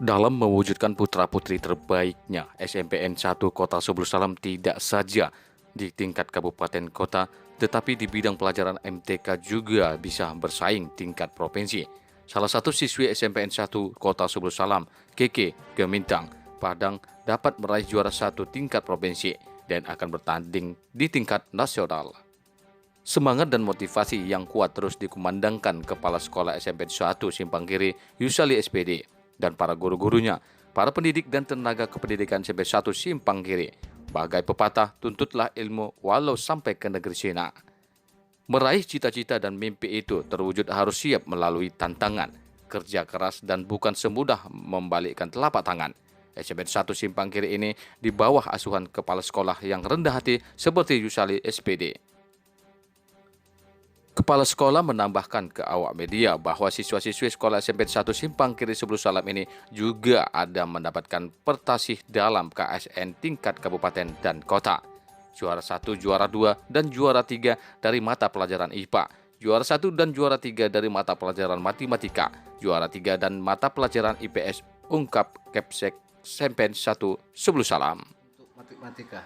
Dalam mewujudkan putra-putri terbaiknya, SMPN 1 Kota Sebulu Salam tidak saja di tingkat kabupaten kota, tetapi di bidang pelajaran MTK juga bisa bersaing tingkat provinsi. Salah satu siswi SMPN 1 Kota Sebulu Salam, Keke Gemintang, Padang, dapat meraih juara satu tingkat provinsi dan akan bertanding di tingkat nasional. Semangat dan motivasi yang kuat terus dikumandangkan Kepala Sekolah SMPN 1 Simpang Kiri, Yusali SPD, dan para guru-gurunya, para pendidik dan tenaga kependidikan SMP 1 Simpang Kiri. Bagai pepatah, tuntutlah ilmu walau sampai ke negeri Cina. Meraih cita-cita dan mimpi itu terwujud harus siap melalui tantangan, kerja keras dan bukan semudah membalikkan telapak tangan. SMP 1 Simpang Kiri ini di bawah asuhan kepala sekolah yang rendah hati seperti Yusali SPD. Kepala sekolah menambahkan ke awak media bahwa siswa-siswi sekolah SMP 1 Simpang Kiri Sebulu Salam ini juga ada mendapatkan prestasi dalam KSN tingkat kabupaten dan kota. Juara 1, juara 2, dan juara 3 dari mata pelajaran IPA. Juara 1 dan juara 3 dari mata pelajaran matematika. Juara 3 dan mata pelajaran IPS, ungkap Kepsek SMP 1 Sebulu Salam. Untuk matematika.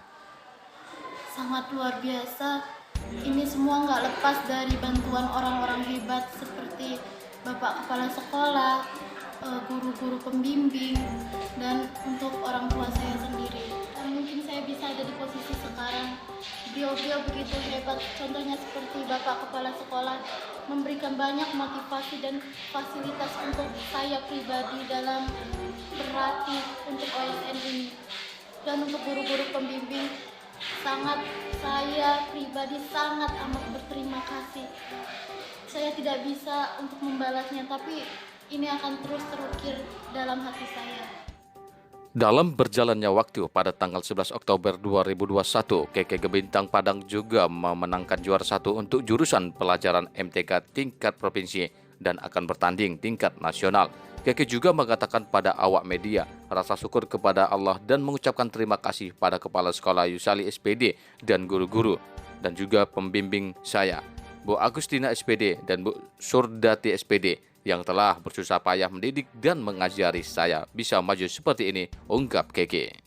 Sangat luar biasa. Ini semua nggak lepas dari bantuan orang-orang hebat seperti Bapak Kepala Sekolah, guru-guru pembimbing, dan untuk orang tua saya sendiri. Dan mungkin saya bisa ada di posisi sekarang. Beliau-beliau begitu hebat, contohnya seperti Bapak Kepala Sekolah memberikan banyak motivasi dan fasilitas untuk saya pribadi dalam berlatih untuk OSN ini. Dan untuk guru-guru pembimbing, saya pribadi sangat amat berterima kasih. Saya tidak bisa untuk membalasnya, tapi ini akan terus terukir dalam hati saya. Dalam berjalannya waktu pada tanggal 11 Oktober 2021, Keke Gemintang Padang juga memenangkan juara satu untuk jurusan pelajaran MTK tingkat provinsi dan akan bertanding tingkat nasional. Keke juga mengatakan pada awak media rasa syukur kepada Allah dan mengucapkan terima kasih pada Kepala Sekolah Yusali SPD dan guru-guru dan juga pembimbing saya, Bu Agustina SPD dan Bu Surdati SPD yang telah bersusah payah mendidik dan mengajari saya bisa maju seperti ini, ungkap Keke.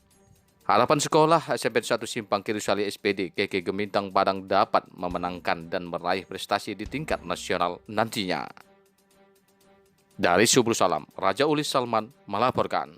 Harapan sekolah SMP 1 Simpang Kiri Yusali SPD Keke Gemintang Padang dapat memenangkan dan meraih prestasi di tingkat nasional nantinya. Dari Sebulu Salam, Raja Ulis Salman melaporkan.